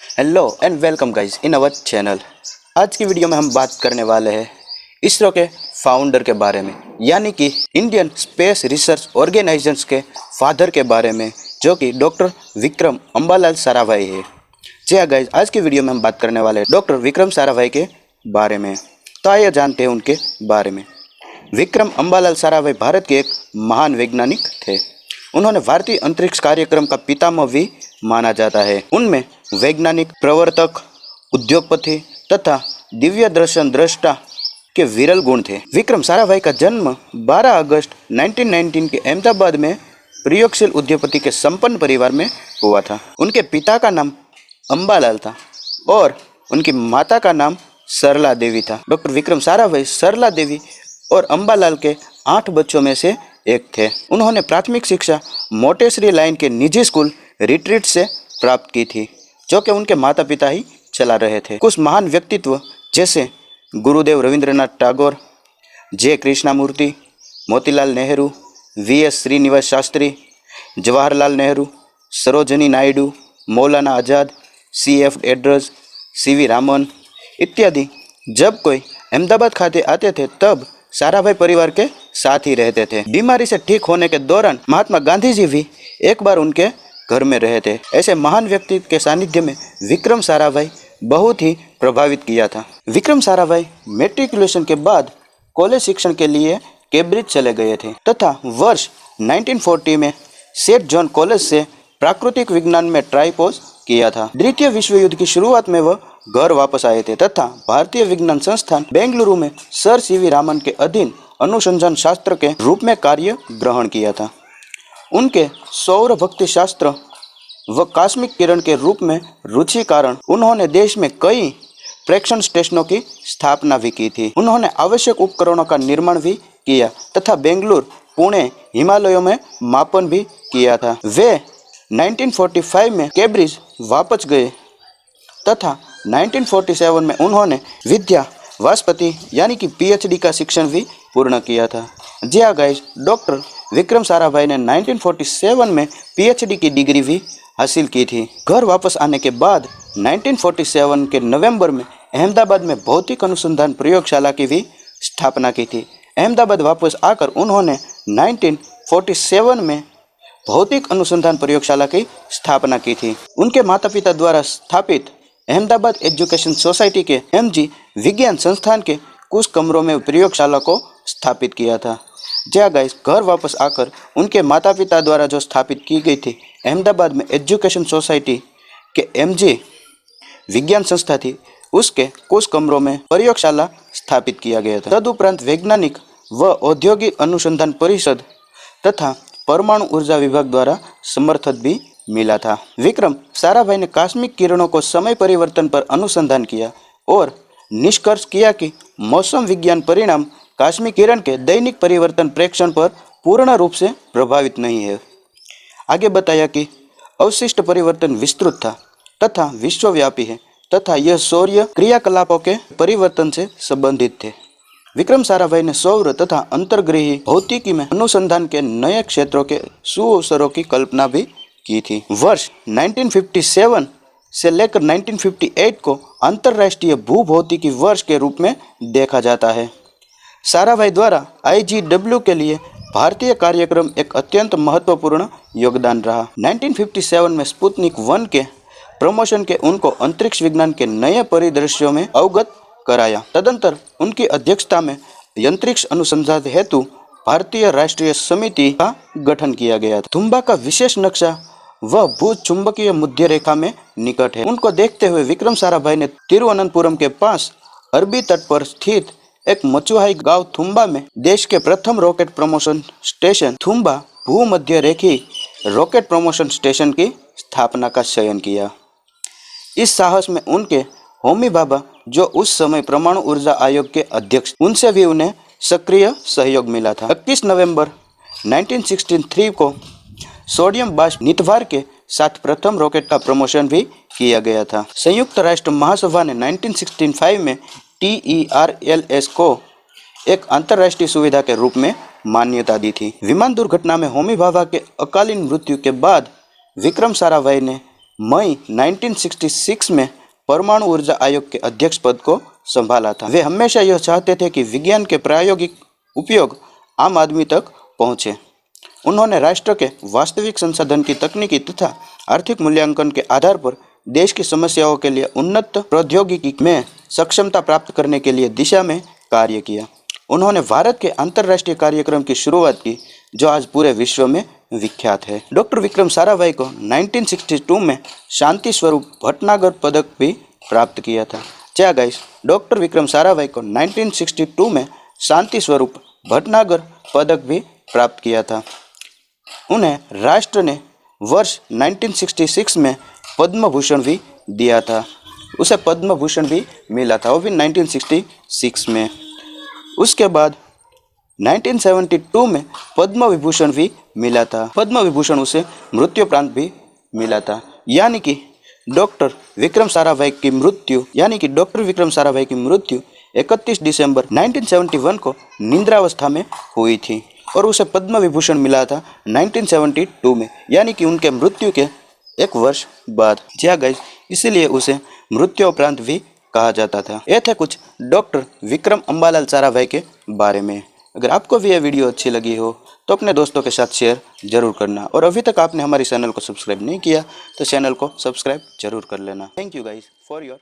Hello and welcome guys in our channel. आज की video में हम बात करने वाले हैं इसरो के फाउंडर के बारे में, यानी कि इंडियन स्पेस रिसर्च ऑर्गेनाइजेशन के फादर के बारे में, जो कि डॉक्टर विक्रम अंबालाल साराभाई है। जी हाँ गाइस, आज की वीडियो में हम बात करने वाले हैं डॉक्टर विक्रम साराभाई के बारे में। तो आइए जानते हैं उनके बारे में। विक्रम अंबालाल साराभाई भारत के एक महान वैज्ञानिक थे। उन्होंने भारतीय अंतरिक्ष कार्यक्रम का पितामह भी माना जाता है। उनमें वैज्ञानिक, प्रवर्तक, उद्योगपति तथा दिव्य दर्शन दृष्टा के विरल गुण थे। विक्रम साराभाई का जन्म 12 अगस्त 1919 के अहमदाबाद में प्रयोगशील उद्योगपति के संपन्न परिवार में हुआ था। उनके पिता का नाम अंबालाल था और उनकी माता का नाम सरला देवी था। डॉक्टर विक्रम साराभाई सरला देवी और अंबालाल के 8 बच्चों में से एक थे। उन्होंने प्राथमिक शिक्षा मोटेश्वरी लाइन के निजी स्कूल रिट्रीट से प्राप्त की थी, जो कि उनके माता पिता ही चला रहे थे। कुछ महान व्यक्तित्व जैसे गुरुदेव रविंद्रनाथ टैगोर, जे कृष्णमूर्ति, मोतीलाल नेहरू, वीएस श्रीनिवास शास्त्री, जवाहरलाल नेहरू, सरोजिनी नायडू, मौलाना आज़ाद, सीएफ एड्रज, सीवी रामन इत्यादि जब कोई अहमदाबाद खाते आते थे तब साराभाई परिवार के साथ ही रहते थे। बीमारी से ठीक होने के दौरान महात्मा गांधी जी भी एक बार उनके घर में रहे थे। ऐसे महान व्यक्ति के सानिध्य में विक्रम साराभाई बहुत ही प्रभावित किया था। विक्रम साराभाई मैट्रिकुलेशन के बाद कॉलेज शिक्षण के लिए कैम्ब्रिज चले गए थे तथा वर्ष 1940 में सेंट जॉन कॉलेज से प्राकृतिक विज्ञान में ट्राइपोज किया था। द्वितीय विश्व युद्ध की शुरुआत में वह घर वापस आए थे तथा भारतीय विज्ञान संस्थान बेंगलुरु में सर सीवी रामन के अधीन अनुसंधान शास्त्र के रूप में कार्य ग्रहण किया था। उनके सौर भक्ति शास्त्र व कॉस्मिक किरण के रूप में रुचि कारण उन्होंने देश में कई प्रेक्षण स्टेशनों की स्थापना भी की थी। उन्होंने आवश्यक उपकरणों का निर्माण भी किया तथा बेंगलुरु, पुणे, हिमालयों में मापन भी किया था। वे 1945 में कैम्ब्रिज वापस गए तथा 1947 में उन्होंने विद्या वाचस्पति यानी कि पीएचडी का शिक्षण भी पूर्ण किया था। जी हाँ गाइस, डॉक्टर विक्रम साराभाई ने 1947 में पीएचडी की डिग्री भी हासिल की थी। घर वापस आने के बाद 1947 के नवंबर में अहमदाबाद में भौतिक अनुसंधान प्रयोगशाला की भी स्थापना की थी। अहमदाबाद वापस आकर उन्होंने 1947 में भौतिक अनुसंधान प्रयोगशाला की स्थापना की थी। उनके माता पिता द्वारा स्थापित अहमदाबाद एजुकेशन सोसाइटी के एमजी विज्ञान संस्थान के कुछ कमरों में प्रयोगशाला को स्थापित किया था। जहाँ गाइस, घर वापस आकर उनके माता पिता द्वारा जो स्थापित की गई थी अहमदाबाद में एजुकेशन सोसाइटी के एमजी विज्ञान संस्था थी, उसके कुछ कमरों में प्रयोगशाला स्थापित किया गया था। तदुपरांत वैज्ञानिक व औद्योगिक अनुसंधान परिषद तथा परमाणु ऊर्जा विभाग द्वारा समर्थन भी मिला था। विक्रम साराभाई ने कॉस्मिक किरणों को समय परिवर्तन पर अनुसंधान किया और निष्कर्ष किया कि मौसम विज्ञान परिणाम कॉस्मिक किरण के दैनिक परिवर्तन प्रेक्षण पर पूर्ण रूप से प्रभावित नहीं है। आगे बताया कि अवशिष्ट परिवर्तन विस्तृत था तथा विश्वव्यापी है तथा यह सौर्य क्रियाकलापों के परिवर्तन से संबंधित थे। विक्रम साराभाई ने सौर तथा अंतर्ग्रही भौतिकी में अनुसंधान के नए क्षेत्रों के सुअवसरों की कल्पना भी की थी। वर्ष 1957 से लेकर 1958 को अंतर्राष्ट्रीय भूभौतिकी वर्ष के रूप में देखा जाता है। साराभाई द्वारा IGW के लिए भारतीय कार्यक्रम एक अत्यंत महत्वपूर्ण योगदान रहा। 1957 में स्पुतनिक 1 के प्रमोशन के उनको अंतरिक्ष विज्ञान के नए परिदृश्यों में अवगत कराया। तदंतर उनकी अध्यक्षता में अंतरिक्ष अनुसंधान हेतु भारतीय राष्ट्रीय समिति का गठन किया गया था। तुम्बा का विशेष नक्शा वह भूचुंबकीय मध्य रेखा में निकट है। उनको देखते हुए विक्रम साराभाई ने तिरुवनंतपुरम के पास अरबी तट पर स्थित एक मचुहाई गांव थुम्बा में देश के प्रथम रॉकेट प्रमोशन स्टेशन थुम्बा भूमध्य रेखी रॉकेट प्रमोशन स्टेशन की स्थापना का चयन किया। इस साहस में उनके होमी भाभा, जो उस समय परमाणु ऊर्जा आयोग के अध्यक्ष, उनसे भी उन्हें सक्रिय सहयोग मिला था। 21 नवंबर 1963 को सोडियम बाष्प नितवार के साथ प्रथम रॉकेट का प्रमोशन भी किया गया था। संयुक्त राष्ट्र महासभा ने 1965 में TERLS को एक अंतर्राष्ट्रीय सुविधा के रूप में मान्यता दी थी। विमान दुर्घटना में होमी भाभा के अकालीन मृत्यु के बाद विक्रम साराभाई ने मई 1966 में परमाणु ऊर्जा आयोग के अध्यक्ष पद को संभाला था। वे हमेशा यह चाहते थे कि विज्ञान के प्रायोगिक उपयोग आम आदमी तक पहुंचे। उन्होंने राष्ट्र के वास्तविक संसाधन की तकनीकी तथा आर्थिक मूल्यांकन के आधार पर देश की समस्याओं के लिए उन्नत प्रौद्योगिकी में सक्षमता प्राप्त करने के लिए दिशा में कार्य किया। उन्होंने भारत के अंतर्राष्ट्रीय कार्यक्रम की शुरुआत की जो आज पूरे विश्व में विख्यात है। डॉक्टर विक्रम साराभाई को 1962 में शांति स्वरूप भटनागर पदक भी प्राप्त किया था। क्या गाइस, डॉक्टर विक्रम साराभाई को 1962 में शांति स्वरूप भटनागर पदक भी प्राप्त किया था। उन्हें राष्ट्र ने वर्ष 1966 में पद्म भूषण भी दिया था। उसे पद्म भूषण भी मिला था, वो भी 1966 में। उसके बाद 1972 में पद्म विभूषण भी मिला था। पद्म विभूषण उसे मृत्युपरांत भी मिला था। यानी कि डॉक्टर विक्रम साराभाई की मृत्यु 31 दिसंबर 1971 को निद्रावस्था में हुई थी और उसे पद्म विभूषण मिला था 1972 में, यानी कि उनके मृत्यु के एक वर्ष बाद। जी हाँ गाइस, इसीलिए उसे मृत्युपरांत भी कहा जाता था। ये थे कुछ डॉक्टर विक्रम अम्बालाल साराभाई के बारे में। अगर आपको भी यह वीडियो अच्छी लगी हो तो अपने दोस्तों के साथ शेयर जरूर करना, और अभी तक आपने हमारे चैनल को सब्सक्राइब नहीं किया तो चैनल को सब्सक्राइब जरूर कर लेना। Thank you guys for your